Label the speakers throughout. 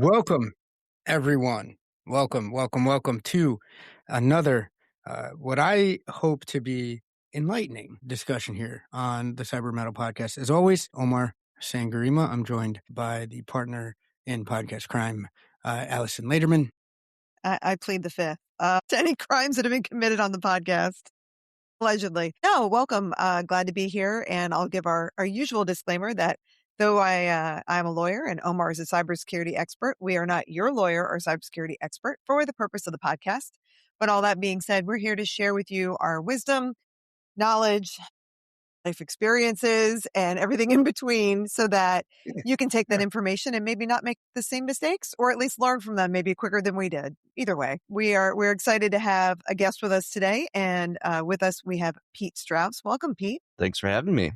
Speaker 1: Welcome, everyone. Welcome to another, what I hope to be enlightening discussion here on the Cyber Mettle Podcast. As always, Omar Sangurima. I'm joined by the partner in podcast crime, Alyson Laderman.
Speaker 2: I plead the fifth to any crimes that have been committed on the podcast. Allegedly. No, welcome. Glad to be here. And I'll give our usual disclaimer that though I'm a lawyer and Omar is a cybersecurity expert, we are not your lawyer or cybersecurity expert for the purpose of the podcast. But all that being said, we're here to share with you our wisdom, knowledge, life experiences, and everything in between so that you can take that information and maybe not make the same mistakes or at least learn from them maybe quicker than we did. Either way, we're excited to have a guest with us today. And with us, we have Pete Strouse. Welcome, Pete.
Speaker 3: Thanks for having me.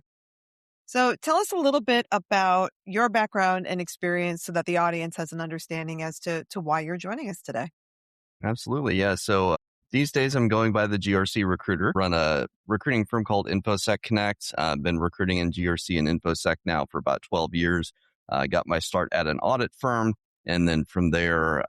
Speaker 2: So tell us a little bit about your background and experience so that the audience has an understanding as to why you're joining us today.
Speaker 3: Absolutely. Yeah. So these days I'm going by the GRC Recruiter, run a recruiting firm called InfoSec Connect. I've been recruiting in GRC and InfoSec now for about 12 years. Got my start at an audit firm. And then from there,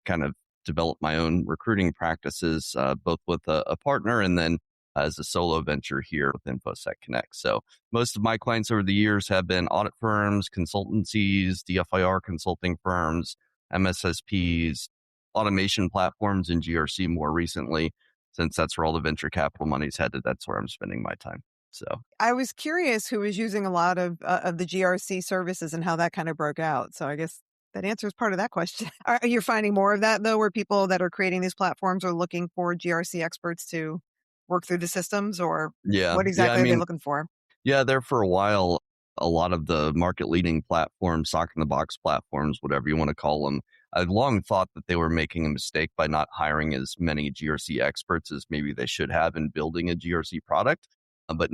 Speaker 3: kind of developed my own recruiting practices, both with a partner and then as a solo venture here with InfoSec Connect. So most of my clients over the years have been audit firms, consultancies, DFIR consulting firms, MSSPs, automation platforms, and GRC more recently. Since that's where all the venture capital money's headed, that's where I'm spending my time. So
Speaker 2: I was curious who was using a lot of the GRC services and how that kind of broke out. So I guess that answers part of that question. Are you finding more of that, though, where people that are creating these platforms are looking for GRC experts to work through the systems, or what exactly are they looking for?
Speaker 3: Yeah, there for a while, a lot of the market leading platforms, sock in the box platforms, whatever you want to call them, I'd long thought that they were making a mistake by not hiring as many GRC experts as maybe they should have in building a GRC product. But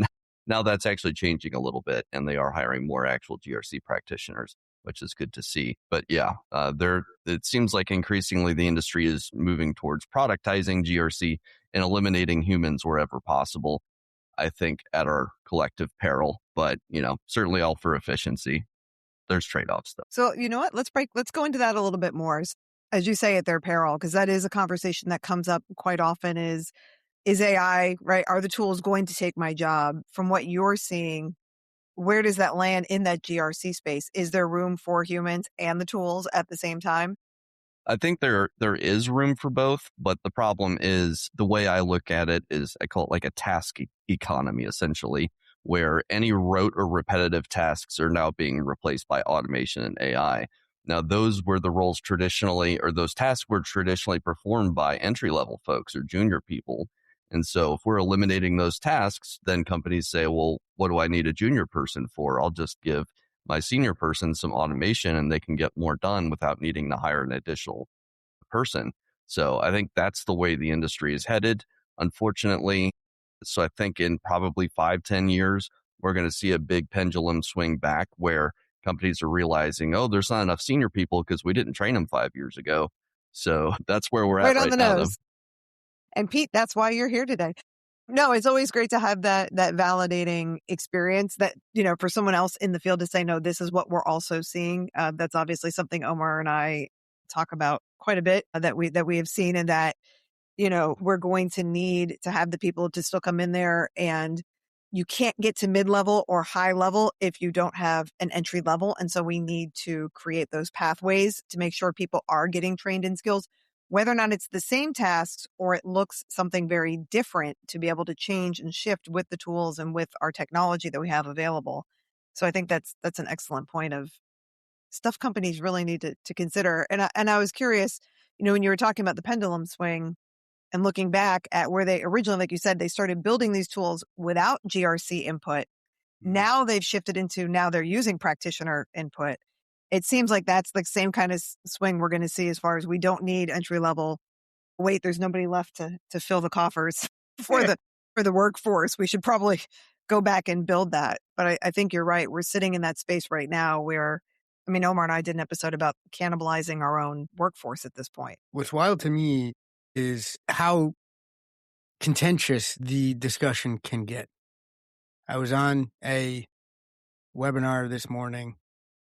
Speaker 3: now that's actually changing a little bit, and they are hiring more actual GRC practitioners, which is good to see. But yeah, it seems like increasingly the industry is moving towards productizing GRC and eliminating humans wherever possible. I think at our collective peril, but certainly all for efficiency. There's trade-offs though.
Speaker 2: So you know what? Let's go into that a little bit more. As you say, at their peril, because that is a conversation that comes up quite often is AI, right? Are the tools going to take my job? From what you're seeing, where does that land in that GRC space? Is there room for humans and the tools at the same time?
Speaker 3: I think there is room for both, but the problem is the way I look at it is I call it like a task economy, essentially, where any rote or repetitive tasks are now being replaced by automation and AI. Now, those were the roles traditionally, or those tasks were traditionally performed by entry-level folks or junior people. And so if we're eliminating those tasks, then companies say, well, what do I need a junior person for? I'll just give my senior person some automation and they can get more done without needing to hire an additional person. So I think that's the way the industry is headed, unfortunately. So I think in probably 5-10 years, we're going to see a big pendulum swing back where companies are realizing, oh, there's not enough senior people because we didn't train them 5 years ago. So that's where we're at right now. Nose.
Speaker 2: And Pete, that's why you're here today. No, it's always great to have that validating experience that, for someone else in the field to say, no, this is what we're also seeing. That's obviously something Omar and I talk about quite a bit that we have seen, and that, we're going to need to have the people to still come in there, and you can't get to mid-level or high level if you don't have an entry level. And so we need to create those pathways to make sure people are getting trained in skills, whether or not it's the same tasks or it looks something very different, to be able to change and shift with the tools and with our technology that we have available. So I think that's an excellent point of stuff companies really need to consider. And I was curious, when you were talking about the pendulum swing and looking back at where they originally, like you said, they started building these tools without GRC input. Now they've shifted into, now they're using practitioner input. It seems like that's the same kind of swing we're going to see, as far as we don't need entry level. Wait, there's nobody left to fill the coffers for the workforce. We should probably go back and build that. But I think you're right. We're sitting in that space right now where, Omar and I did an episode about cannibalizing our own workforce at this point.
Speaker 1: What's wild to me is how contentious the discussion can get. I was on a webinar this morning,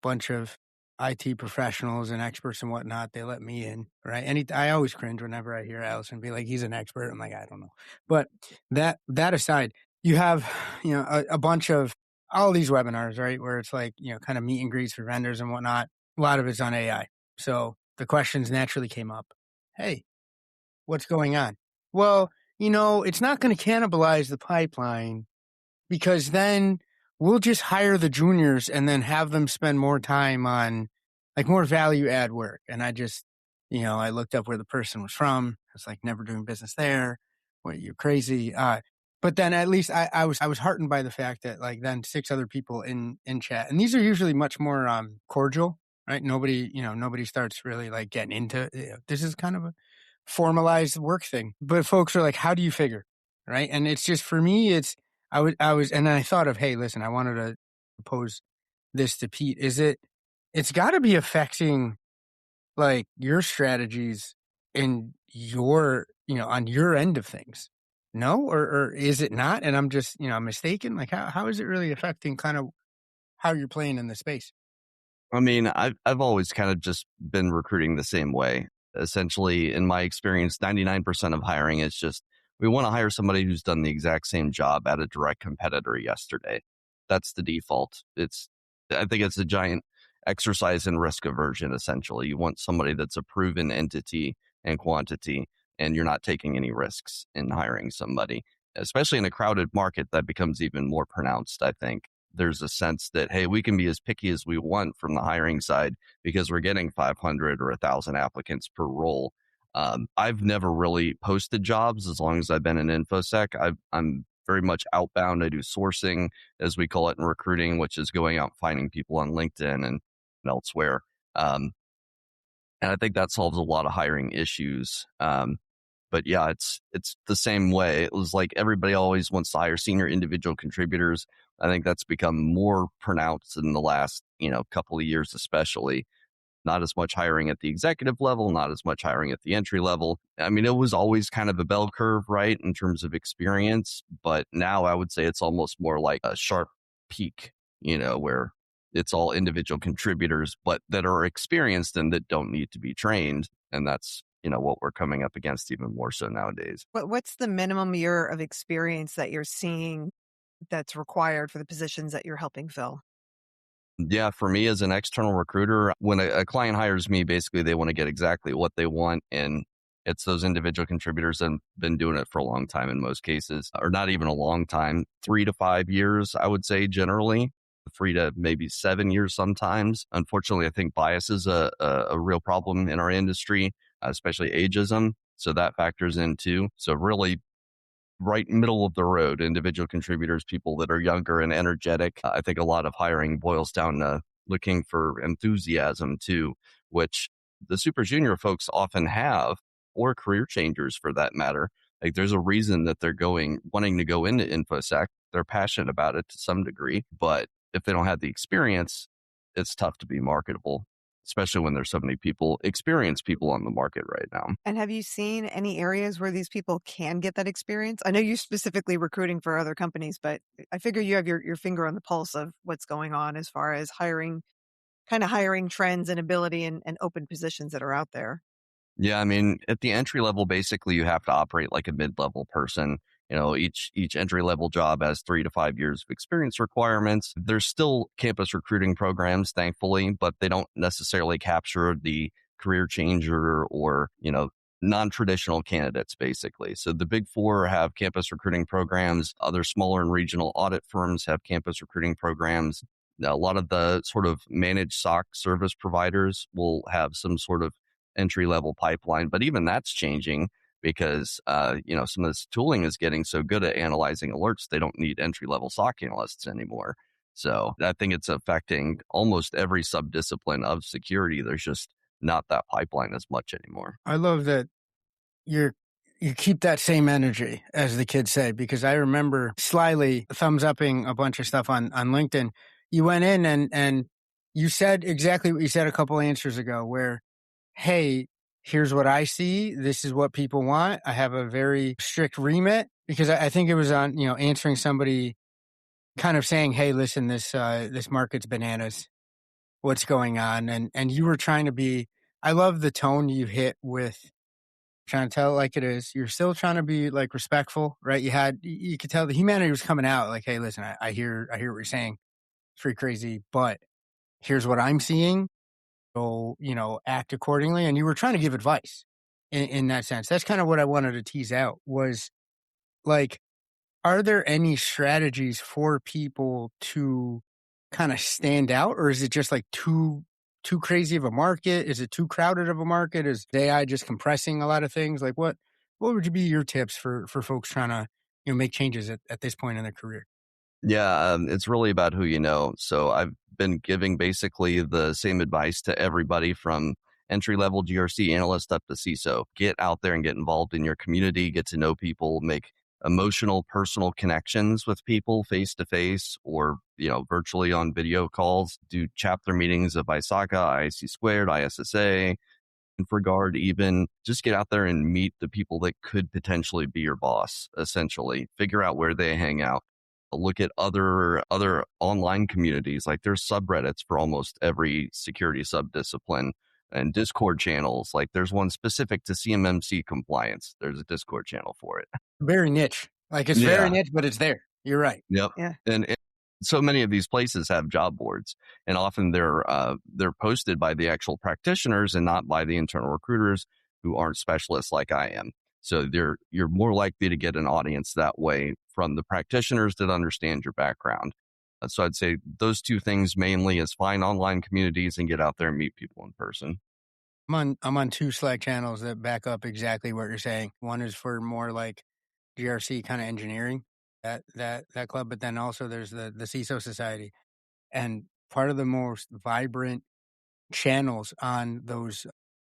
Speaker 1: bunch of IT professionals and experts and whatnot, they let me in, right? I always cringe whenever I hear Alyson be like, he's an expert. I'm like, I don't know. But that aside, you have, a bunch of all these webinars, right? Where it's like, kind of meet and greets for vendors and whatnot. A lot of it's on AI. So the questions naturally came up. Hey, what's going on? Well, it's not going to cannibalize the pipeline, because then we'll just hire the juniors and then have them spend more time on like more value add work. And I just, I looked up where the person was from. I was like, never doing business there. What, you're crazy. But then at least I was heartened by the fact that like then 6 other people in chat, and these are usually much more cordial, right? Nobody starts really like getting into this is kind of a formalized work thing. But folks are like, how do you figure? Right. And it's just, for me, I was, and then I thought of, hey, listen, I wanted to pose this to Pete. It's got to be affecting like your strategies in your, on your end of things. No, or is it not? And I'm just, I'm mistaken. Like, how is it really affecting kind of how you're playing in the space?
Speaker 3: I mean, I've always kind of just been recruiting the same way. Essentially, in my experience, 99% of hiring is just, we want to hire somebody who's done the exact same job at a direct competitor yesterday. That's the default. I think it's a giant exercise in risk aversion, essentially. You want somebody that's a proven entity and quantity, and you're not taking any risks in hiring somebody, especially in a crowded market. That becomes even more pronounced, I think. There's a sense that, hey, we can be as picky as we want from the hiring side because we're getting 500 or 1,000 applicants per role. I've never really posted jobs as long as I've been in InfoSec. I'm very much outbound. I do sourcing, as we call it in recruiting, which is going out and finding people on LinkedIn and elsewhere. And I think that solves a lot of hiring issues. But yeah, it's the same way. It was like everybody always wants to hire senior individual contributors. I think that's become more pronounced in the last, couple of years, especially. Not as much hiring at the executive level, not as much hiring at the entry level. I mean, it was always kind of a bell curve, right, in terms of experience. But now I would say it's almost more like a sharp peak, where it's all individual contributors, but that are experienced and that don't need to be trained. And that's, what we're coming up against even more so nowadays.
Speaker 2: What's the minimum year of experience that you're seeing that's required for the positions that you're helping fill?
Speaker 3: Yeah, for me as an external recruiter, when a client hires me, basically they want to get exactly what they want. And it's those individual contributors that have been doing it for a long time in most cases, or not even a long time, 3 to 5 years, I would say generally, 3 to maybe 7 years sometimes. Unfortunately, I think bias is a real problem in our industry, especially ageism. So that factors in too. So really, right middle of the road, individual contributors, people that are younger and energetic. I think a lot of hiring boils down to looking for enthusiasm too, which the super junior folks often have, or career changers for that matter. Like there's a reason that they're wanting to go into InfoSec. They're passionate about it to some degree, but if they don't have the experience, it's tough to be marketable, especially when there's so many experienced people on the market right now.
Speaker 2: And have you seen any areas where these people can get that experience? I know you're specifically recruiting for other companies, but I figure you have your finger on the pulse of what's going on as far as hiring trends and ability and open positions that are out there.
Speaker 3: Yeah, I mean, at the entry level, basically you have to operate like a mid-level person. Each entry level job has 3 to 5 years of experience requirements. There's still campus recruiting programs, thankfully, but they don't necessarily capture the career changer or, non-traditional candidates, basically. So the big four have campus recruiting programs. Other smaller and regional audit firms have campus recruiting programs. Now, a lot of the sort of managed SOC service providers will have some sort of entry-level pipeline, but even that's changing because, some of this tooling is getting so good at analyzing alerts, they don't need entry-level SOC analysts anymore. So I think it's affecting almost every sub-discipline of security. There's just not that pipeline as much anymore.
Speaker 1: I love that you keep that same energy, as the kids say, because I remember slyly thumbs upping a bunch of stuff on LinkedIn. You went in and you said exactly what you said a couple answers ago, where, hey, here's what I see. This is what people want. I have a very strict remit, because I think it was on, answering somebody kind of saying, hey, listen, this market's bananas. what's going on. And you were trying to be, I love the tone you hit with trying to tell it like it is. You're still trying to be like respectful, right? You could tell the humanity was coming out like, hey, listen, I hear what you're saying. It's pretty crazy, but here's what I'm seeing. So, act accordingly. And you were trying to give advice in that sense. That's kind of what I wanted to tease out was like, are there any strategies for people to kind of stand out, or is it just like too crazy of a market? Is it too crowded of a market? Is AI just compressing a lot of things? Like what would be your tips for folks trying to make changes at this point in their career?
Speaker 3: Yeah, it's really about who you know. So I've been giving basically the same advice to everybody from entry-level GRC analyst up to CISO. Get out there and get involved in your community, get to know people, make emotional, personal connections with people face to face or, virtually on video calls. Do chapter meetings of ISACA, IIC squared, ISSA, regard, even just get out there and meet the people that could potentially be your boss, essentially. Figure out where they hang out. Look at other online communities. Like there's subreddits for almost every security subdiscipline and Discord channels. Like there's one specific to CMMC compliance. There's a Discord channel for it.
Speaker 1: Very niche. Like it's very niche, but it's there. You're right.
Speaker 3: Yep.
Speaker 2: Yeah.
Speaker 3: And so many of these places have job boards, and often they're posted by the actual practitioners and not by the internal recruiters who aren't specialists like I am. So you're more likely to get an audience that way from the practitioners that understand your background. So I'd say those two things mainly is find online communities and get out there and meet people in person.
Speaker 1: I'm on two Slack channels that back up exactly what you're saying. One is for more like GRC kind of engineering, that club, but then also there's the CISO Society. And part of the most vibrant channels on those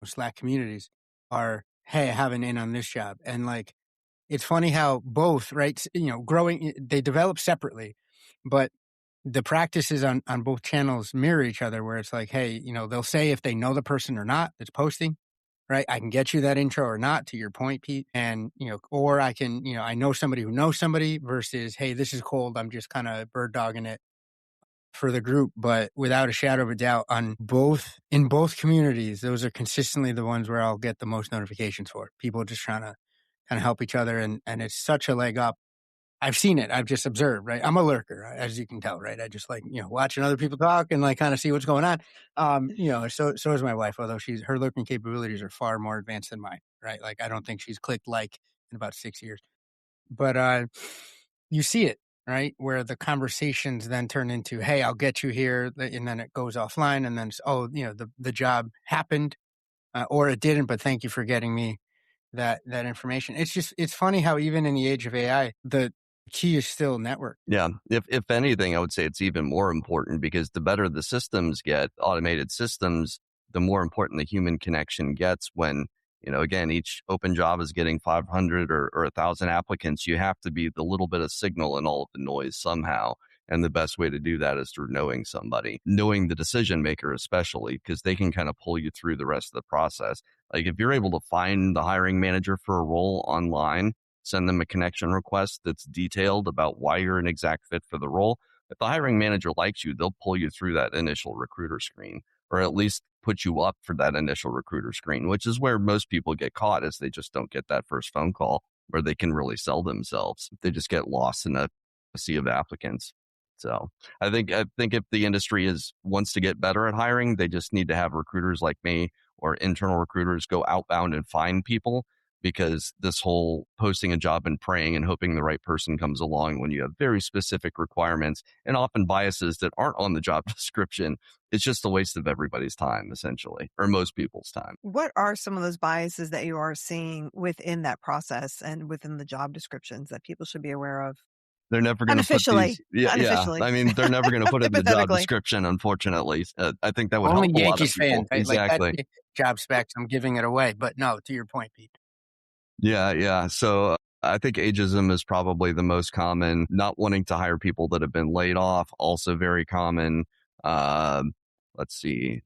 Speaker 1: Slack communities are, hey, I have an in on this job. And like, it's funny how both, right, growing, they develop separately, but the practices on both channels mirror each other where it's like, hey, they'll say if they know the person or not that's posting, right? I can get you that intro or not, to your point, Pete. And, or I can, I know somebody who knows somebody versus, hey, this is cold. I'm just kind of bird dogging it for the group. But without a shadow of a doubt, in both communities, those are consistently the ones where I'll get the most notifications for. People just trying to kind of help each other. And it's such a leg up. I've seen it. I've just observed, right? I'm a lurker, as you can tell, right? I just like, watching other people talk and like kind of see what's going on. So is my wife, although her lurking capabilities are far more advanced than mine, right? Like, I don't think she's clicked like in about 6 years, but you see it, right? Where the conversations then turn into, hey, I'll get you here. And then it goes offline and then, the job happened or it didn't, but thank you for getting me that information. It's funny how even in the age of AI, the key is still network.
Speaker 3: Yeah. If anything, I would say it's even more important because the better the systems get, automated systems, the more important the human connection gets when, again, each open job is getting 500 or 1,000 applicants. You have to be the little bit of signal in all of the noise somehow. And the best way to do that is through knowing somebody, knowing the decision maker, especially because they can kind of pull you through the rest of the process. Like if you're able to find the hiring manager for a role online, send them a connection request that's detailed about why you're an exact fit for the role. If the hiring manager likes you, they'll pull you through that initial recruiter screen, or at least put you up for that initial recruiter screen, which is where most people get caught, is they just don't get that first phone call where they can really sell themselves. They just get lost in a sea of applicants. So I think if the industry wants to get better at hiring, they just need to have recruiters like me or internal recruiters go outbound and find people, because this whole posting a job and praying and hoping the right person comes along when you have very specific requirements and often biases that aren't on the job description, it's just a waste of everybody's time, essentially, or most people's time.
Speaker 2: What are some of those biases that you are seeing within that process and within the job descriptions that people should be aware of?
Speaker 3: They're never going to put these.
Speaker 2: Unofficially.
Speaker 3: I mean, they're never going to put it in the job description, unfortunately. I think that would
Speaker 1: only
Speaker 3: help a lot of
Speaker 1: Yankees
Speaker 3: people.
Speaker 1: fans, right?
Speaker 3: Exactly.
Speaker 1: Like job specs, I'm giving it away. But no, to your point, Pete.
Speaker 3: Yeah. So I think ageism is probably the most common. Not wanting to hire people that have been laid off, also very common. Let's see.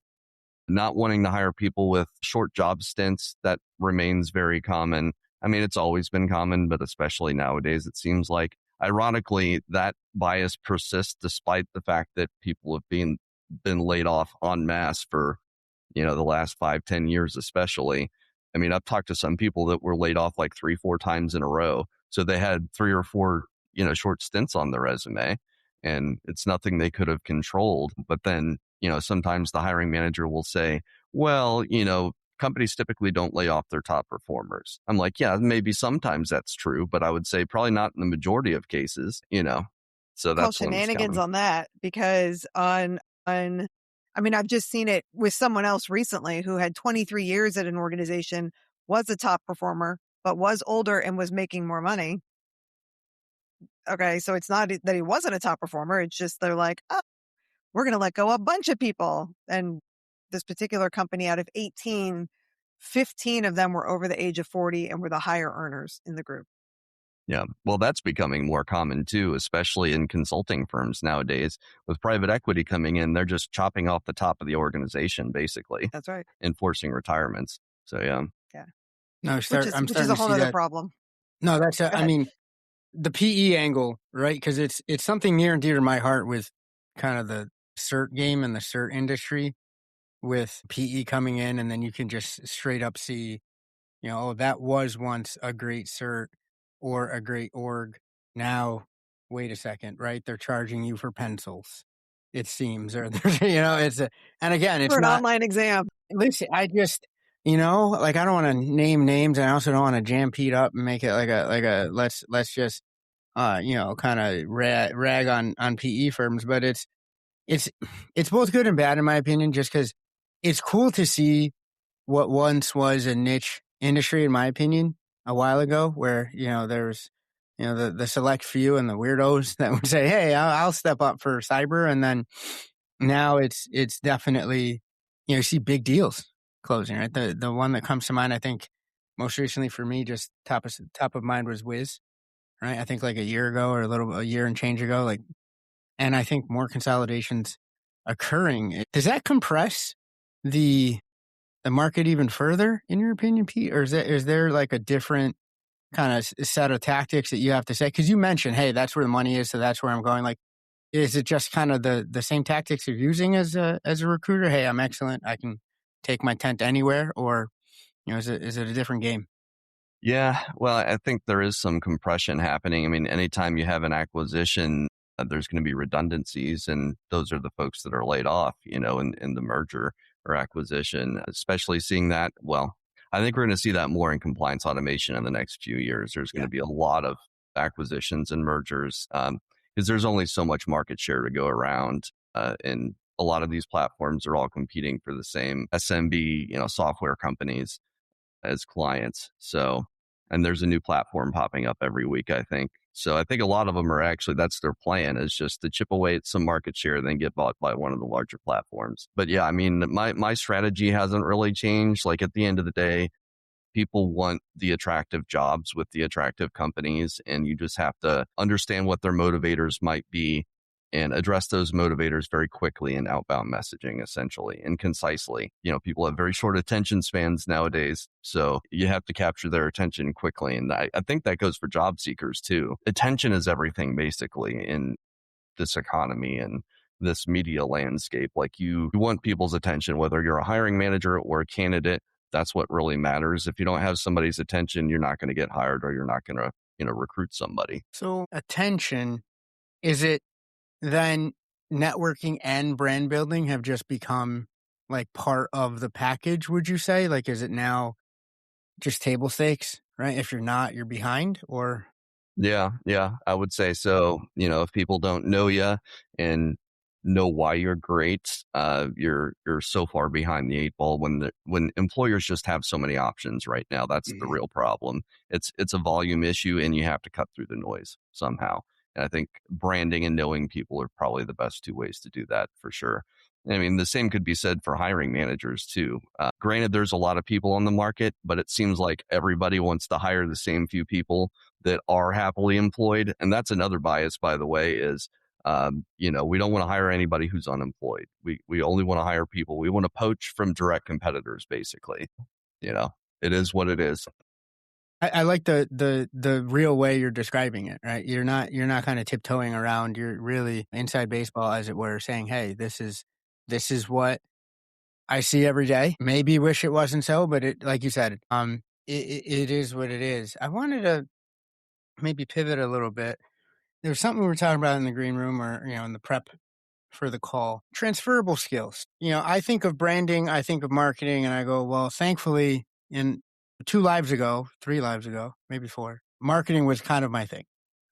Speaker 3: Not wanting to hire people with short job stints, that remains very common. I mean, it's always been common, but especially nowadays, it seems like. Ironically, that bias persists despite the fact that people have been been laid off en masse for, the last 5-10 years, especially. I mean, I've talked to some people that were laid off like 3-4 times in a row. So they had 3 or 4, short stints on their resume, and it's nothing they could have controlled. But then, sometimes the hiring manager will say, well, companies typically don't lay off their top performers. I'm like, yeah, maybe sometimes that's true, but I would say probably not in the majority of cases, So
Speaker 2: Call
Speaker 3: that's
Speaker 2: shenanigans on that, because I've just seen it with someone else recently who had 23 years at an organization, was a top performer, but was older and was making more money. Okay, so it's not that he wasn't a top performer. It's just they're like, oh, we're going to let go a bunch of people. And this particular company, out of 18, 15 of them were over the age of 40 and were the higher earners in the group.
Speaker 3: Yeah. Well, that's becoming more common too, especially in consulting firms nowadays. With private equity coming in, they're just chopping off the top of the organization, basically.
Speaker 2: That's right.
Speaker 3: Enforcing retirements. So, yeah.
Speaker 2: Yeah.
Speaker 1: No,
Speaker 2: which is a whole other problem.
Speaker 1: No, that's, the PE angle, right? Because it's something near and dear to my heart with kind of the cert game and the cert industry, with PE coming in, and then you can just straight up see, that was once a great cert or a great org. Now, wait a second, right? They're charging you for pencils, it seems, or it's and again, it's
Speaker 2: for an
Speaker 1: not
Speaker 2: online exam.
Speaker 1: Listen, I just, I don't want to name names, and I also don't want to jam Pete up and make it like a let's just kind of rag on PE firms, but it's both good and bad in my opinion, just because it's cool to see what once was a niche industry, in my opinion, a while ago, where there's the select few and the weirdos that would say, hey, I'll step up for cyber, and then now it's definitely, you see big deals closing, right? The one that comes to mind, I think, most recently for me, just top of mind, was Wiz, right? I think like a year ago, or a year and change ago, and I think more consolidations occurring. Does that compress the market even further, in your opinion, Pete? Or is there like a different kind of set of tactics that you have to say? Because you mentioned, hey, that's where the money is, so that's where I'm going. Like, is it just kind of the same tactics you're using as a recruiter? Hey, I'm excellent, I can take my tent anywhere, or is it a different game?
Speaker 3: Yeah, well, I think there is some compression happening. I mean, anytime you have an acquisition, there's going to be redundancies, and those are the folks that are laid off, in the merger or acquisition, especially seeing that. Well, I think we're going to see that more in compliance automation in the next few years. There's going to be a lot of acquisitions and mergers, because there's only so much market share to go around. And a lot of these platforms are all competing for the same SMB, software companies as clients. So, and there's a new platform popping up every week, I think. So I think a lot of them are actually, that's their plan, is just to chip away at some market share and then get bought by one of the larger platforms. But yeah, I mean, my strategy hasn't really changed. Like, at the end of the day, people want the attractive jobs with the attractive companies, and you just have to understand what their motivators might be and address those motivators very quickly in outbound messaging, essentially, and concisely. People have very short attention spans nowadays, so you have to capture their attention quickly. And I think that goes for job seekers too. Attention is everything, basically, in this economy and this media landscape. Like, you want people's attention, whether you're a hiring manager or a candidate. That's what really matters. If you don't have somebody's attention, you're not going to get hired, or you're not going to, recruit somebody.
Speaker 1: So attention, is it then networking and brand building have just become like part of the package, would you say? Like, is it now just table stakes, right? If you're not, you're behind, or?
Speaker 3: Yeah, I would say so. If people don't know you and know why you're great, you're so far behind the eight ball when employers just have so many options right now. That's the real problem. It's a volume issue, and you have to cut through the noise somehow. And I think branding and knowing people are probably the best two ways to do that, for sure. I mean, the same could be said for hiring managers too. Granted, there's a lot of people on the market, but it seems like everybody wants to hire the same few people that are happily employed. And that's another bias, by the way, is, we don't want to hire anybody who's unemployed. We only want to hire people. We want to poach from direct competitors, basically. It is what it is.
Speaker 1: I like the real way you're describing it, right? You're not kind of tiptoeing around. You're really inside baseball, as it were, saying, hey, this is This is what I see every day. Maybe wish it wasn't so, but it, like you said, it is what it is. I wanted to maybe pivot a little bit. There was something we were talking about in the green room or, in the prep for the call. Transferable skills. I think of branding, I think of marketing, and I go, well, thankfully, in 3 lives ago, maybe 4, marketing was kind of my thing,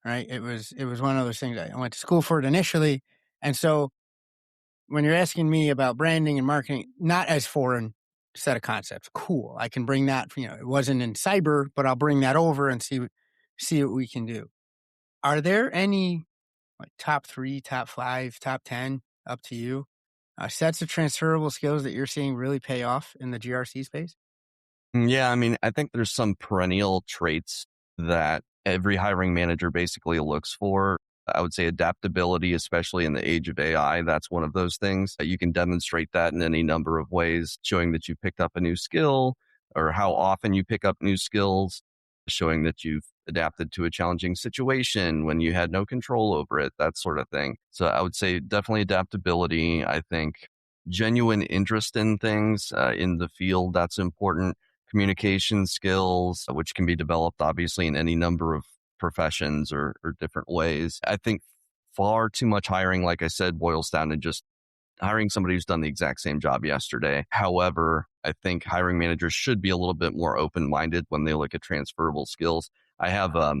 Speaker 1: right? It was one of those things. I went to school for it initially. And so when you're asking me about branding and marketing, not as foreign set of concepts, cool. I can bring that, it wasn't in cyber, but I'll bring that over and see what we can do. Are there any top 3, top 5, top 10, up to you, sets of transferable skills that you're seeing really pay off in the GRC space?
Speaker 3: Yeah, I mean, I think there's some perennial traits that every hiring manager basically looks for. I would say adaptability, especially in the age of AI. That's one of those things. You can demonstrate that in any number of ways, showing that you picked up a new skill or how often you pick up new skills, showing that you've adapted to a challenging situation when you had no control over it, that sort of thing. So I would say definitely adaptability. I think genuine interest in things in the field, that's important. Communication skills, which can be developed obviously in any number of professions or different ways. I think far too much hiring, like I said, boils down to just hiring somebody who's done the exact same job yesterday. However, I think hiring managers should be a little bit more open-minded when they look at transferable skills. I have a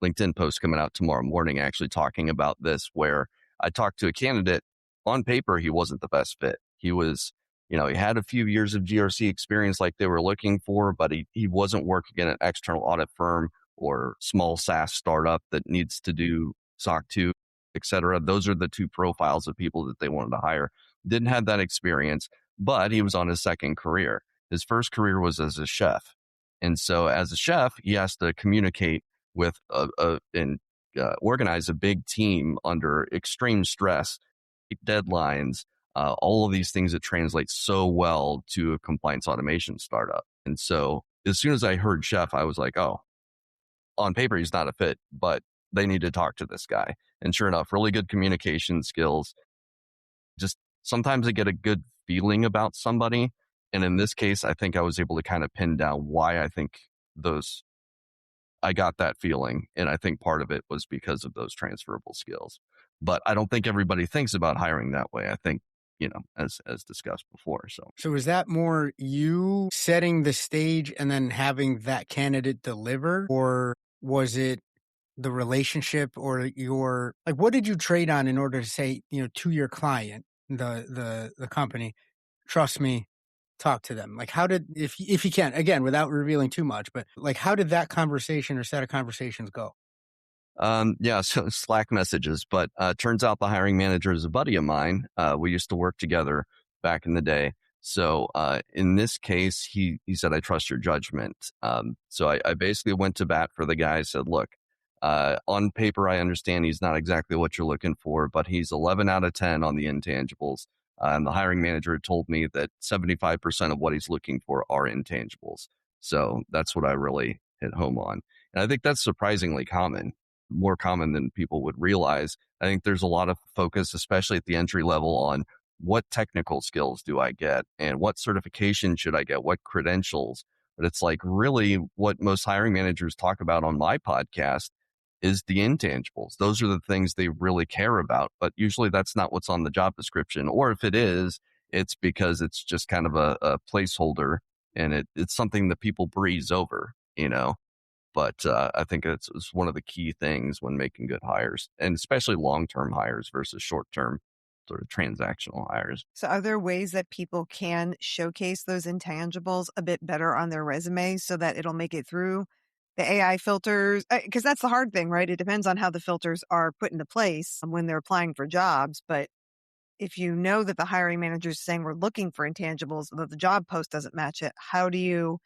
Speaker 3: LinkedIn post coming out tomorrow morning actually talking about this, where I talked to a candidate. On paper, he wasn't the best fit. He was, he had a few years of GRC experience like they were looking for, but he wasn't working in an external audit firm or small SaaS startup that needs to do SOC 2, et cetera. Those are the 2 profiles of people that they wanted to hire. Didn't have that experience, but he was on his second career. His first career was as a chef. And so as a chef, he has to communicate with and organize a big team under extreme stress, deadlines, all of these things that translate so well to a compliance automation startup. And so as soon as I heard chef, I was like, oh, on paper, he's not a fit, but they need to talk to this guy. And sure enough, really good communication skills. Just sometimes I get a good feeling about somebody. And in this case, I think I was able to kind of pin down why I think I got that feeling. And I think part of it was because of those transferable skills. But I don't think everybody thinks about hiring that way. I think, as discussed before.
Speaker 1: So is that more you setting the stage and then having that candidate deliver, or was it the relationship or what did you trade on in order to say, to your client, the company, trust me, talk to them? Like, how did, if you can, again, without revealing too much, but like, how did that conversation or set of conversations go?
Speaker 3: So Slack messages, but turns out the hiring manager is a buddy of mine. We used to work together back in the day. So in this case, he said, I trust your judgment. So I basically went to bat for the guy. I said, look, on paper, I understand he's not exactly what you're looking for, but he's 11 out of 10 on the intangibles. And the hiring manager told me that 75% of what he's looking for are intangibles. So that's what I really hit home on. And I think that's surprisingly common, more common than people would realize. I think there's a lot of focus, especially at the entry level, on what technical skills do I get and what certification should I get, what credentials. But it's like really what most hiring managers talk about on my podcast is the intangibles. Those are the things they really care about. But usually that's not what's on the job description. Or if it is, it's because it's just kind of a placeholder and it's something that people breeze over, But I think it's one of the key things when making good hires, and especially long-term hires versus short-term sort of transactional hires.
Speaker 2: So are there ways that people can showcase those intangibles a bit better on their resume so that it'll make it through the AI filters? Because that's the hard thing, right? It depends on how the filters are put into place when they're applying for jobs. But if you know that the hiring manager is saying we're looking for intangibles, but the job post doesn't match it, how do you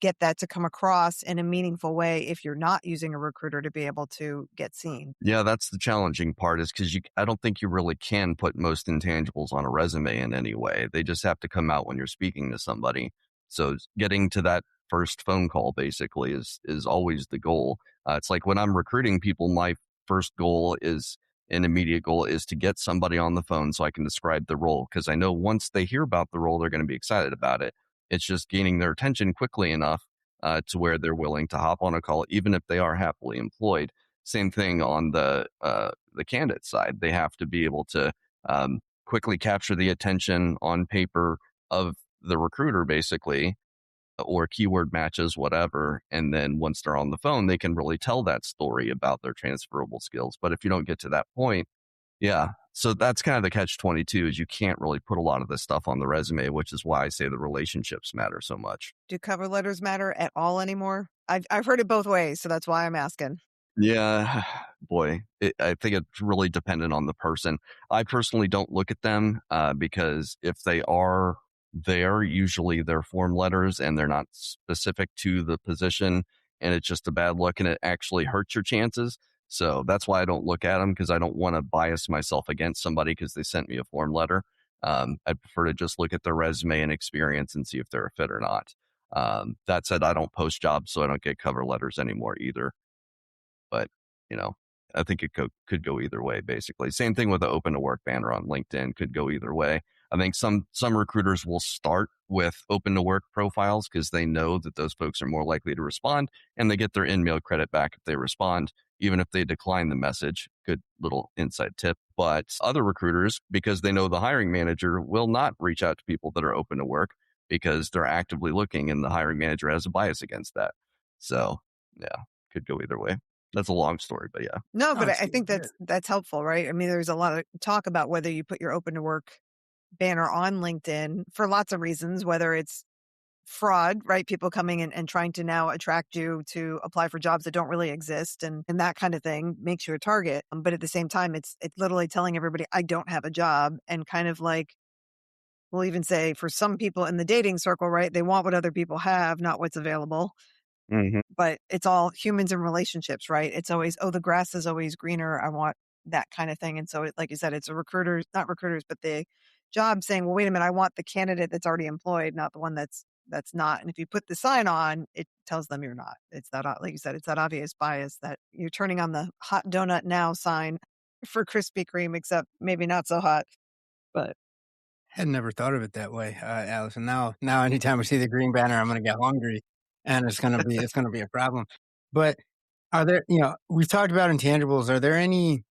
Speaker 2: get that to come across in a meaningful way if you're not using a recruiter to be able to get seen?
Speaker 3: Yeah, that's the challenging part, is because I don't think you really can put most intangibles on a resume in any way. They just have to come out when you're speaking to somebody. So getting to that first phone call basically is always the goal. It's like when I'm recruiting people, my first goal is an immediate goal is to get somebody on the phone so I can describe the role. Because I know once they hear about the role, they're going to be excited about it. It's just gaining their attention quickly enough to where they're willing to hop on a call, even if they are happily employed. Same thing on the candidate side. They have to be able to quickly capture the attention on paper of the recruiter, basically, or keyword matches, whatever. And then once they're on the phone, they can really tell that story about their transferable skills. But if you don't get to that point, yeah. So that's kind of the catch-22 is you can't really put a lot of this stuff on the resume, which is why I say the relationships matter so much.
Speaker 2: Do cover letters matter at all anymore? I've heard it both ways, so that's why I'm asking.
Speaker 3: Yeah, boy, I think it's really dependent on the person. I personally don't look at them because if they are there, usually they're form letters and they're not specific to the position, and it's just a bad look and it actually hurts your chances. So that's why I don't look at them, because I don't want to bias myself against somebody because they sent me a form letter. I prefer to just look at their resume and experience and see if they're a fit or not. That said, I don't post jobs, so I don't get cover letters anymore either. But, I think it could go either way, basically. Same thing with the open to work banner on LinkedIn, could go either way. I think some recruiters will start with open to work profiles because they know that those folks are more likely to respond, and they get their in-mail credit back if they respond, even if they decline the message. Good little inside tip. But other recruiters, because they know the hiring manager will not reach out to people that are open to work because they're actively looking and the hiring manager has a bias against that. So, yeah, could go either way. That's a long story, but yeah.
Speaker 2: No, but I think that's helpful, right? I mean, there's a lot of talk about whether you put your open to work banner on LinkedIn for lots of reasons, whether it's fraud, right? People coming in and trying to now attract you to apply for jobs that don't really exist, and that kind of thing makes you a target. But at the same time, it's literally telling everybody, I don't have a job, and kind of like, we'll even say for some people in the dating circle, right? They want what other people have, not what's available.
Speaker 3: Mm-hmm.
Speaker 2: But it's all humans and relationships, right? It's always, the grass is always greener. I want that kind of thing. And so, like you said, it's a recruiters, not recruiters, but the job saying, well, wait a minute, I want the candidate that's already employed, not the one that's not. And if you put the sign on, it tells them you're not. It's that, like you said, it's that obvious bias that you're turning on the hot donut now sign for Krispy Kreme, except maybe not so hot. But
Speaker 1: had never thought of it that way, Alyson. Now, anytime we see the green banner, I'm going to get hungry, and it's going to be a problem. But are there, we've talked about intangibles. Are there any,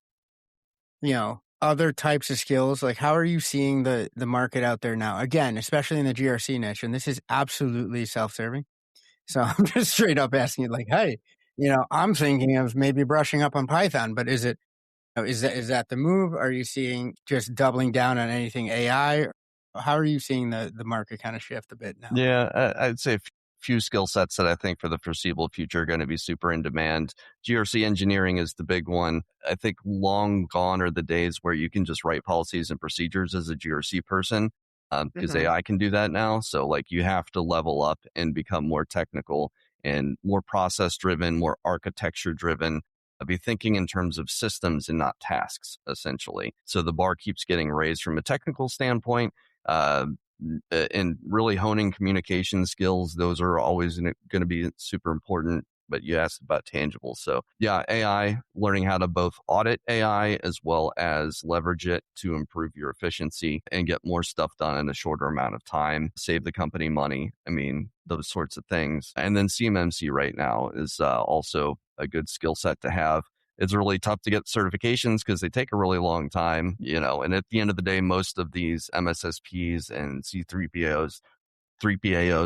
Speaker 1: other types of skills? Like, how are you seeing the market out there now? Again, especially in the GRC niche, and this is absolutely self-serving. So I'm just straight up asking you, like, hey, I'm thinking of maybe brushing up on Python, but is that the move? Are you seeing just doubling down on anything AI? How are you seeing the market kind of shift a bit now?
Speaker 3: Yeah, I'd say a few skill sets that I think for the foreseeable future are going to be super in demand. GRC engineering is the big one. I think long gone are the days where you can just write policies and procedures as a GRC person, because AI can do that now. So like you have to level up and become more technical and more process driven, more architecture driven. I'll be thinking in terms of systems and not tasks, essentially. So the bar keeps getting raised from a technical standpoint. And really honing communication skills, those are always going to be super important. But you asked about tangibles. So yeah, AI, learning how to both audit AI as well as leverage it to improve your efficiency and get more stuff done in a shorter amount of time, save the company money. I mean, those sorts of things. And then CMMC right now is also a good skill set to have. It's really tough to get certifications because they take a really long time, and at the end of the day, most of these MSSPs and C3PAOs,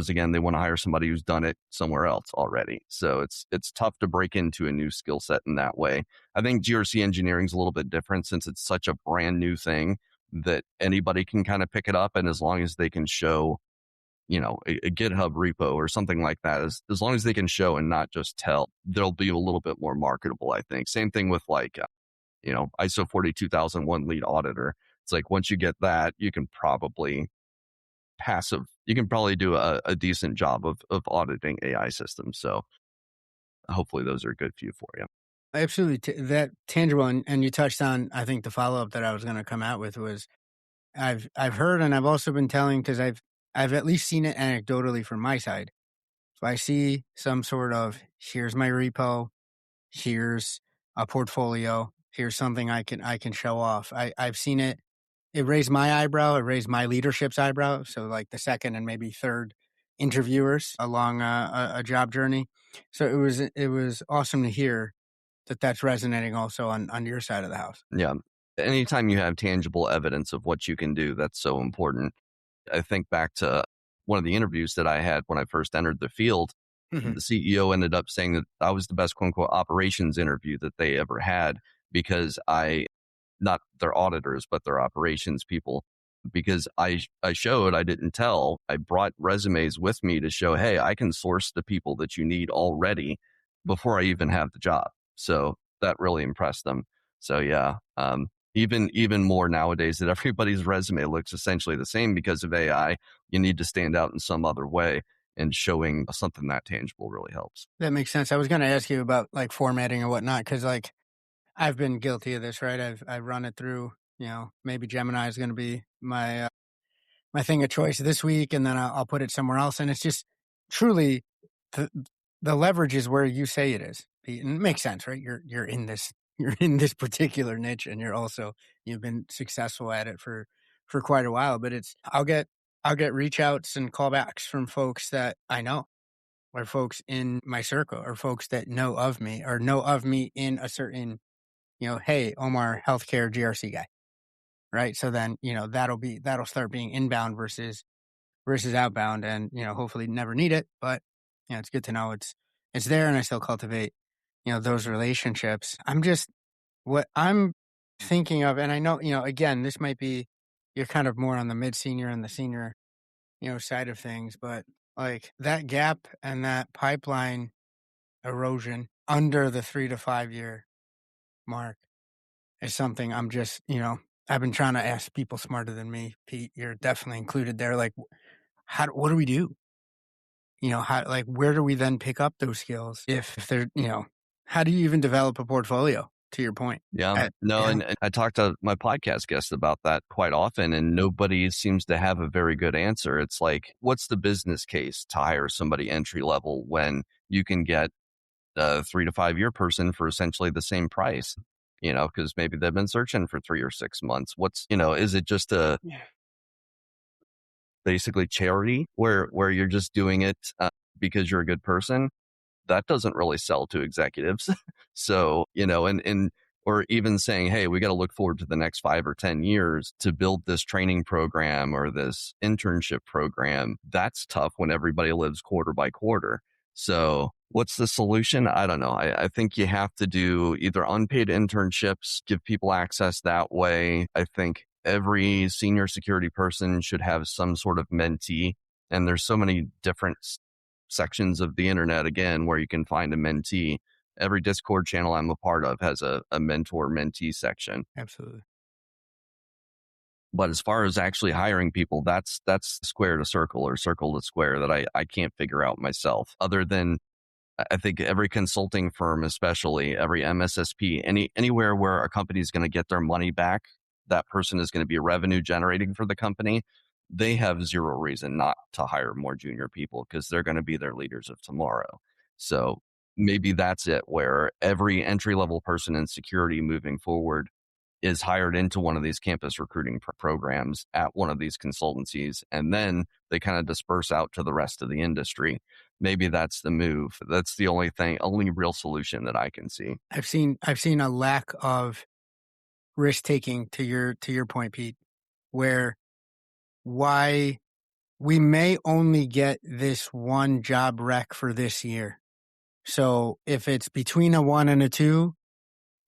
Speaker 3: again, they want to hire somebody who's done it somewhere else already. So it's tough to break into a new skill set in that way. I think GRC engineering is a little bit different since it's such a brand new thing that anybody can kind of pick it up. And as long as they can show, a GitHub repo or something like that, as long as they can show and not just tell, they'll be a little bit more marketable, I think. Same thing with like, ISO 42001 lead auditor. It's like, once you get that, you can probably do a decent job of auditing AI systems. So hopefully those are a good few for you.
Speaker 1: Absolutely. That tangible, and you touched on, I think the follow-up that I was going to come out with was, I've heard, and I've also been telling, because I've at least seen it anecdotally from my side. So I see some sort of, here's my repo, here's a portfolio, here's something I can show off. I've seen it. It raised my eyebrow. It raised my leadership's eyebrow. So like the second and maybe third interviewers along a job journey. So it was awesome to hear that that's resonating also on your side of the house.
Speaker 3: Yeah. Anytime you have tangible evidence of what you can do, that's so important. I think back to one of the interviews that I had when I first entered the field.
Speaker 1: Mm-hmm.
Speaker 3: The CEO ended up saying that I was the best quote unquote operations interview that they ever had because not their auditors, but their operations people, because I showed, I didn't tell, I brought resumes with me to show, hey, I can source the people that you need already before I even have the job. So that really impressed them. So yeah, even more nowadays that everybody's resume looks essentially the same because of AI, you need to stand out in some other way, and showing something that tangible really helps.
Speaker 1: That makes sense. I was going to ask you about like formatting and whatnot, because like I've been guilty of this, right? I've run it through, maybe Gemini is going to be my thing of choice this week, and then I'll put it somewhere else. And it's just truly the leverage is where you say it is. And it makes sense, right? You're in this particular niche, and you've been successful at it for quite a while. But I'll get reach outs and callbacks from folks that I know, or folks in my circle, or folks that know of me, or know of me in a certain, hey, Omar, healthcare GRC guy. Right. So then, that'll start being inbound versus outbound, and, hopefully never need it, but it's good to know it's there, and I still cultivate, those relationships. What I'm thinking of, and I know, again, this might be, you're kind of more on the mid-senior and the senior, side of things, but like that gap and that pipeline erosion under the 3 to 5 year mark is something I'm just, I've been trying to ask people smarter than me. Pete, you're definitely included there. Like, what do we do? Where do we then pick up those skills? If they're, how do you even develop a portfolio, to your point?
Speaker 3: Yeah. And I talk to my podcast guests about that quite often, and nobody seems to have a very good answer. It's like, what's the business case to hire somebody entry level when you can get a 3 to 5 year person for essentially the same price? Because maybe they've been searching for 3 or 6 months. Is it just basically charity where you're just doing it because you're a good person? That doesn't really sell to executives. So, or even saying, hey, we got to look forward to the next 5 or 10 years to build this training program or this internship program. That's tough when everybody lives quarter by quarter. So what's the solution? I don't know. I think you have to do either unpaid internships, give people access that way. I think every senior security person should have some sort of mentee. And there's so many different sections of the internet, again, where you can find a mentee. Every Discord channel I'm a part of has a mentor-mentee section.
Speaker 1: Absolutely.
Speaker 3: But as far as actually hiring people, that's square to circle or circle to square that I can't figure out myself, other than I think every consulting firm, especially every MSSP, anywhere where a company is going to get their money back, that person is going to be revenue generating for the company. They have zero reason not to hire more junior people because they're going to be their leaders of tomorrow. So maybe that's it, where every entry-level person in security moving forward is hired into one of these campus recruiting programs at one of these consultancies, and then they kind of disperse out to the rest of the industry. Maybe that's the move. That's the only real solution that I can see.
Speaker 1: I've seen a lack of risk taking, to your point, Pete, where why we may only get this one job rec for this year. So if it's between a 1 and a 2,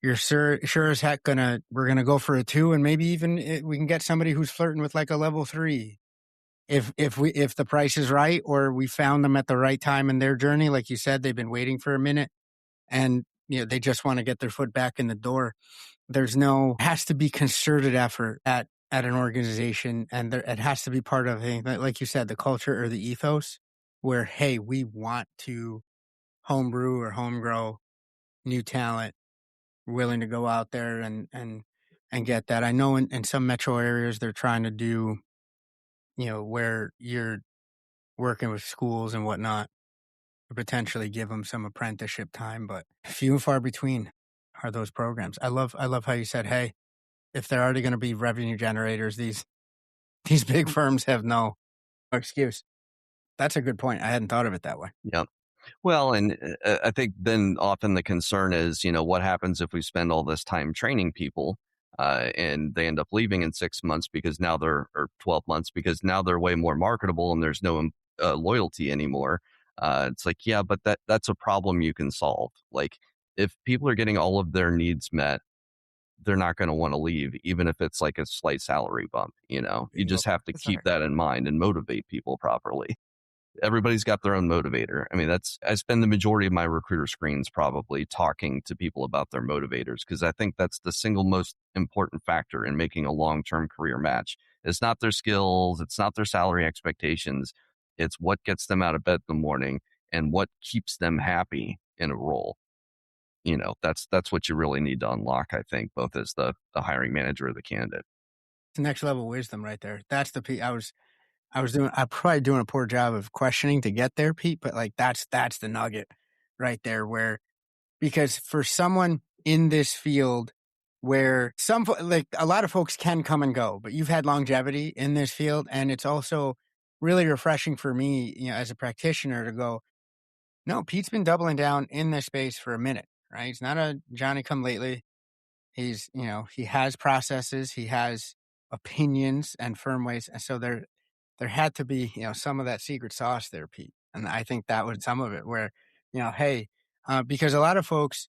Speaker 1: you're sure as heck we're gonna go for a 2, and maybe even we can get somebody who's flirting with like a level 3. If the price is right, or we found them at the right time in their journey, like you said, they've been waiting for a minute, and they just want to get their foot back in the door. Has to be concerted effort at an organization, and it has to be part of, like you said, the culture or the ethos, where, hey, we want to homebrew or homegrow new talent, willing to go out there and get that. I know in some metro areas they're trying to do, where you're working with schools and whatnot, to potentially give them some apprenticeship time, but few and far between. are those programs. I love how you said, hey, if they're already going to be revenue generators, these big firms have no excuse. That's a good point. I hadn't thought of it that way.
Speaker 3: Yeah. Well, and I think then often the concern is, what happens if we spend all this time training people and they end up leaving in 6 months because now or 12 months because now they're way more marketable and there's no loyalty anymore. It's like, yeah, but that's a problem you can solve. Like if people are getting all of their needs met, they're not going to want to leave, even if it's like a slight salary bump. You just have to keep that in mind and motivate people properly. Everybody's got their own motivator. I mean, I spend the majority of my recruiter screens probably talking to people about their motivators because I think that's the single most important factor in making a long-term career match. It's not their skills. It's not their salary expectations. It's what gets them out of bed in the morning and what keeps them happy in a role. That's what you really need to unlock, I think, both as the hiring manager or the candidate.
Speaker 1: It's next level wisdom right there. That's the piece I'm probably doing a poor job of questioning to get there, Pete, but like that's the nugget right there because for someone in this field where like a lot of folks can come and go, but you've had longevity in this field. And it's also really refreshing for me, as a practitioner to go, no, Pete's been doubling down in this space for a minute, right? He's not a Johnny come lately. He's, he has processes, he has opinions and firm ways. And so there had to be, some of that secret sauce there, Pete. And I think that was some of it where, hey, because a lot of folks,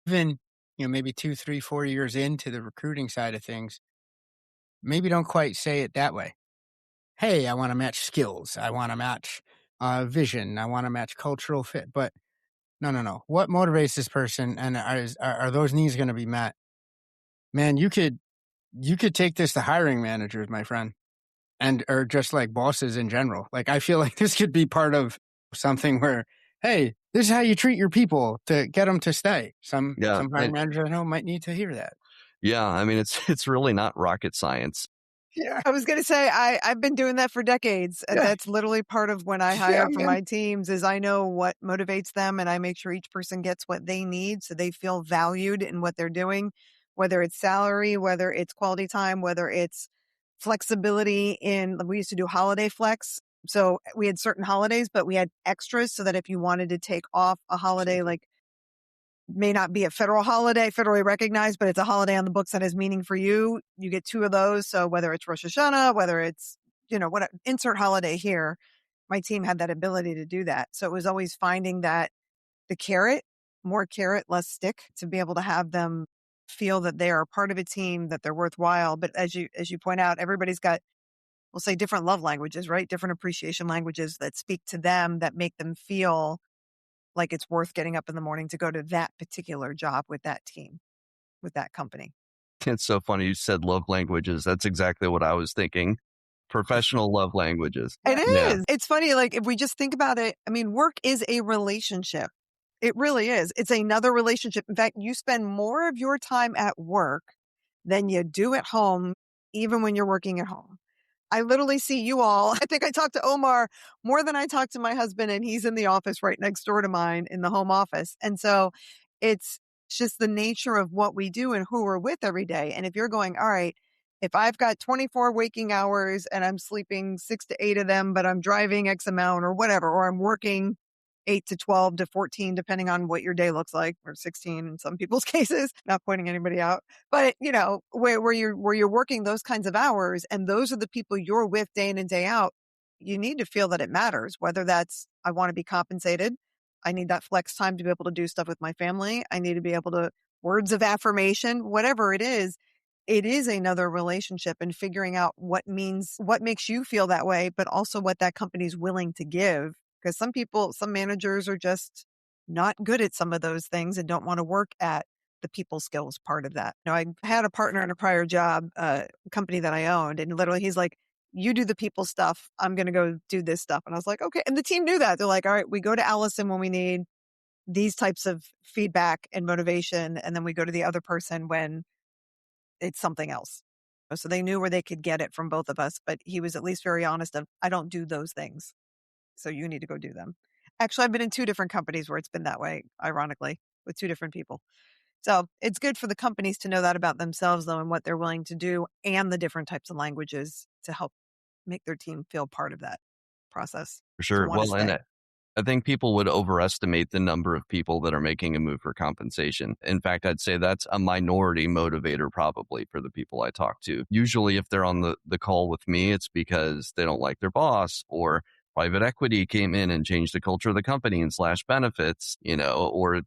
Speaker 1: even, maybe 2, 3, 4 years into the recruiting side of things, maybe don't quite say it that way. Hey, I want to match skills. I want to match vision. I want to match cultural fit. But no. What motivates this person? And are those needs going to be met? Man, you could take this to hiring managers, my friend. Or just like bosses in general. Like, I feel like this could be part of something where, hey, this is how you treat your people to get them to stay. Some hiring managers I know might need to hear that.
Speaker 3: Yeah. I mean, it's really not rocket science.
Speaker 2: Yeah. I was going to say, I've been doing that for decades. And that's literally part of when I hire for my teams is I know what motivates them and I make sure each person gets what they need so they feel valued in what they're doing, whether it's salary, whether it's quality time, whether it's flexibility we used to do holiday flex. So we had certain holidays, but we had extras so that if you wanted to take off a holiday, like may not be a federal holiday, federally recognized, but it's a holiday on the books that has meaning for you, you get 2 of those. So whether it's Rosh Hashanah, whether it's, what insert holiday here, my team had that ability to do that. So it was always finding that the carrot, more carrot, less stick, to be able to have them feel that they are part of a team, that they're worthwhile. But as you point out, everybody's got, we'll say different love languages, right? Different appreciation languages that speak to them, that make them feel like it's worth getting up in the morning to go to that particular job with that team, with that company.
Speaker 3: It's so funny you said love languages. That's exactly what I was thinking. Professional love languages.
Speaker 2: It is. Yeah. It's funny. Like if we just think about it, I mean, work is a relationship. It really is. It's another relationship. In fact, you spend more of your time at work than you do at home, even when you're working at home. I literally see you all. I think I talk to Omar more than I talk to my husband, and he's in the office right next door to mine in the home office. And so it's just the nature of what we do and who we're with every day. And if you're going, all right, if I've got 24 waking hours and I'm sleeping 6 to 8 of them, but I'm driving X amount or whatever, or I'm working 8 to 12 to 14, depending on what your day looks like, or 16 in some people's cases, not pointing anybody out. But, where you're working those kinds of hours and those are the people you're with day in and day out, you need to feel that it matters, whether that's, I want to be compensated. I need that flex time to be able to do stuff with my family. I need to be able to words of affirmation, whatever it is another relationship and figuring out what makes you feel that way, but also what that company's willing to give. Because some managers are just not good at some of those things and don't want to work at the people skills part of that. I had a partner in a prior job, company that I owned, and literally he's like, you do the people stuff. I'm going to go do this stuff. And I was like, okay. And the team knew that. They're like, all right, we go to Alyson when we need these types of feedback and motivation. And then we go to the other person when it's something else. So they knew where they could get it from both of us, but he was at least very honest of, I don't do those things. So you need to go do them. Actually, I've been in 2 different companies where it's been that way, ironically, with 2 different people. So it's good for the companies to know that about themselves, though, and what they're willing to do and the different types of languages to help make their team feel part of that process.
Speaker 3: For sure.
Speaker 2: Want to
Speaker 3: Well, and
Speaker 2: stay.
Speaker 3: I think people would overestimate the number of people that are making a move for compensation. In fact, I'd say that's a minority motivator probably for the people I talk to. Usually if they're on the call with me, it's because they don't like their boss, or private equity came in and changed the culture of the company and slashed benefits, or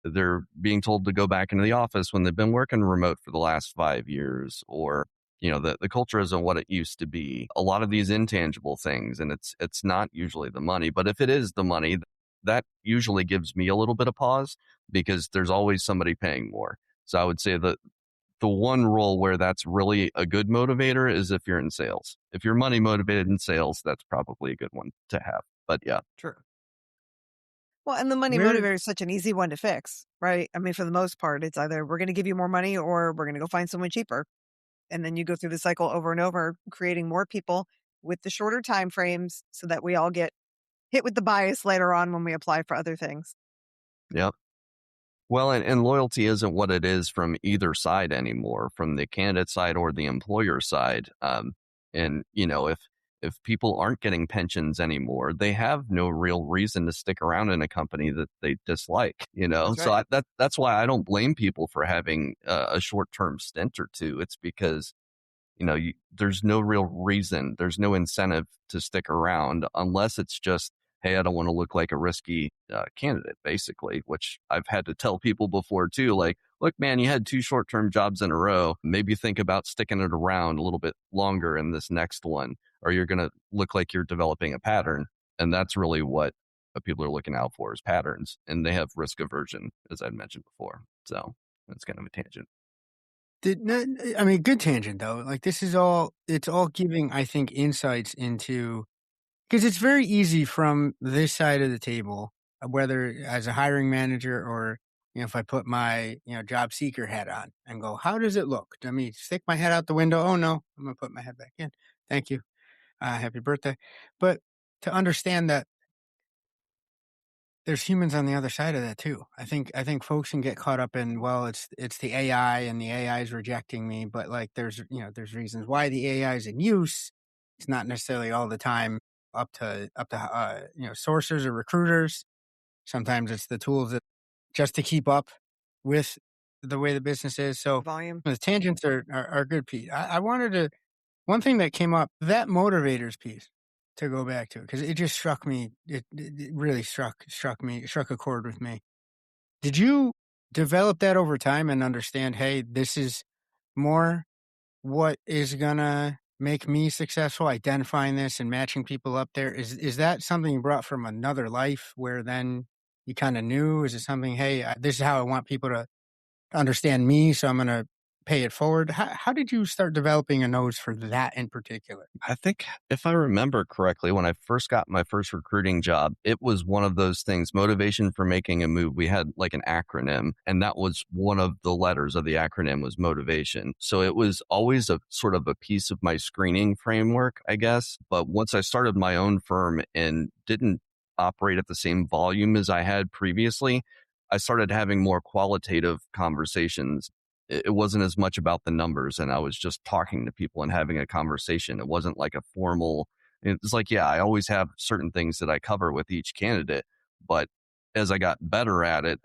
Speaker 3: they're being told to go back into the office when they've been working remote for the last 5 years, or the culture isn't what it used to be. A lot of these intangible things, and it's not usually the money, but if it is the money, that usually gives me a little bit of pause, because there's always somebody paying more. So I would say that the one role where that's really a good motivator is if you're in sales. If you're money motivated in sales, that's probably a good one to have. But yeah.
Speaker 2: True. Well, and the money motivator is such an easy one to fix, right? I mean, for the most part, it's either we're going to give you more money or we're going to go find someone cheaper. And then you go through the cycle over and over, creating more people with the shorter time frames so that we all get hit with the bias later on when we apply for other things.
Speaker 3: Yep. Well, and loyalty isn't what it is from either side anymore, from the candidate side or the employer side. And if people aren't getting pensions anymore, they have no real reason to stick around in a company that they dislike.
Speaker 2: That's
Speaker 3: So
Speaker 2: right.
Speaker 3: that's why I don't blame people for having a short-term stint or two. It's because there's no real reason, there's no incentive to stick around, unless it's just, hey, I don't want to look like a risky candidate, basically, which I've had to tell people before too. Like, look, man, you had 2 short-term jobs in a row. Maybe think about sticking it around a little bit longer in this next one, or you're going to look like you're developing a pattern. And that's really what people are looking out for, is patterns. And they have risk aversion, as I'd mentioned before. So that's kind of a tangent.
Speaker 1: Good tangent though. Like it's all giving, I think, insights into, because it's very easy from this side of the table, whether as a hiring manager or, if I put my, job seeker hat on and go, how does it look? Do I mean stick my head out the window? Oh no, I'm going to put my head back in. Thank you. Happy birthday. But to understand that there's humans on the other side of that too. I think folks can get caught up in, well, it's the AI and the AI is rejecting me, but like there's reasons why the AI is in use. It's not necessarily all the time up to sourcers or recruiters. Sometimes it's the tools that just to keep up with the way the business is. So
Speaker 2: Volume.
Speaker 1: the tangents are good, Pete. I wanted to, one thing that came up, that motivators piece, to go back to, because it just struck me. It really struck a chord with me. Did you develop that over time and understand, hey, this is more what is gonna make me successful, identifying this and matching people up there? Is that something you brought from another life where then you kind of knew? Is it something, hey, this is how I want people to understand me, so I'm going to pay it forward? How did you start developing a nose for that in particular?
Speaker 3: I think if I remember correctly, when I first got my first recruiting job, it was one of those things, motivation for making a move. We had like an acronym, and that was one of the letters of the acronym was motivation. So it was always a sort of a piece of my screening framework, I guess. But once I started my own firm and didn't operate at the same volume as I had previously, I started having more qualitative conversations. It wasn't as much about the numbers, and I was just talking to people and having a conversation. It wasn't like a formal, it's like, yeah, I always have certain things that I cover with each candidate, but as I got better at it,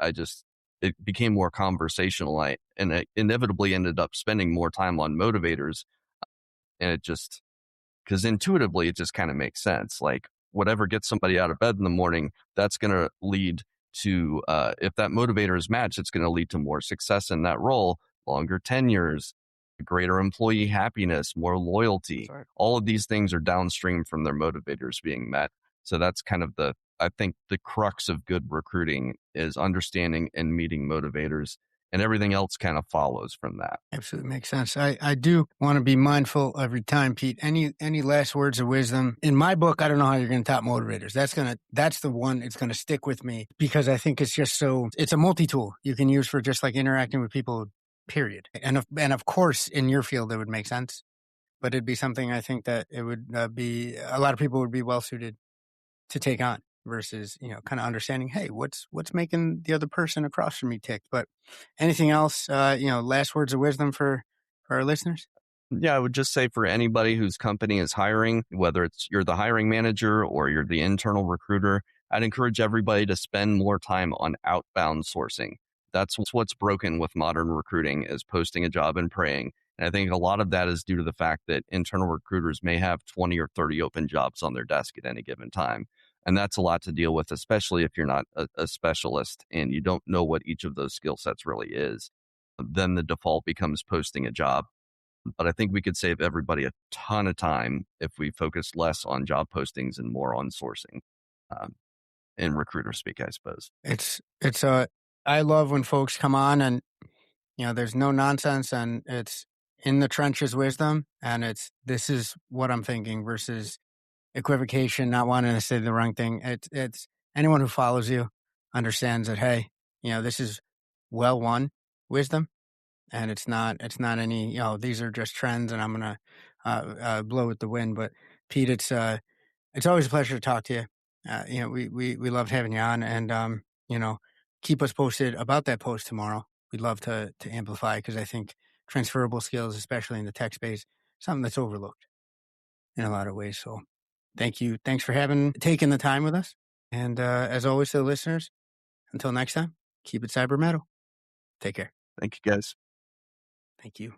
Speaker 3: it became more conversational. And I inevitably ended up spending more time on motivators. And it just, because intuitively, it just kind of makes sense. Like whatever gets somebody out of bed in the morning, that's going to lead to, if that motivator is matched, it's going to lead to more success in that role, longer tenures, greater employee happiness, more loyalty.
Speaker 2: Right.
Speaker 3: All of these things are downstream from their motivators being met. So that's kind of I think the crux of good recruiting is understanding and meeting motivators, and everything else kind of follows from that.
Speaker 1: Absolutely makes sense. I do want to be mindful every time, Pete. Any last words of wisdom? In my book, I don't know how you're going to top motivators. That's the one. It's going to stick with me because I think it's a multi-tool you can use for just like interacting with people, period. And of course, in your field, it would make sense, but it'd be something I think that it would be, a lot of people would be well suited to take on. versus, kind of understanding, hey, what's making the other person across from me tick. But anything else, last words of wisdom for our listeners?
Speaker 3: Yeah, I would just say for anybody whose company is hiring, whether it's you're the hiring manager or you're the internal recruiter, I'd encourage everybody to spend more time on outbound sourcing. That's what's broken with modern recruiting, is posting a job and praying. And I think a lot of that is due to the fact that internal recruiters may have 20 or 30 open jobs on their desk at any given time. And that's a lot to deal with, especially if you're not a specialist and you don't know what each of those skill sets really is. Then the default becomes posting a job. But I think we could save everybody a ton of time if we focus less on job postings and more on sourcing, in recruiter speak, I suppose.
Speaker 1: I love when folks come on and, there's no nonsense and it's in the trenches wisdom, and this is what I'm thinking versus equivocation, not wanting to say the wrong thing. It's anyone who follows you understands that, hey, this is well won wisdom. And it's not any, these are just trends and I'm going to blow with the wind. But Pete, it's always a pleasure to talk to you. We loved having you on, and, keep us posted about that post tomorrow. We'd love to amplify, because I think transferable skills, especially in the tech space, something that's overlooked in a lot of ways. So thank you. Thanks for taking the time with us. And as always to the listeners, until next time, keep it cyber metal. Take care.
Speaker 3: Thank you, guys.
Speaker 1: Thank you.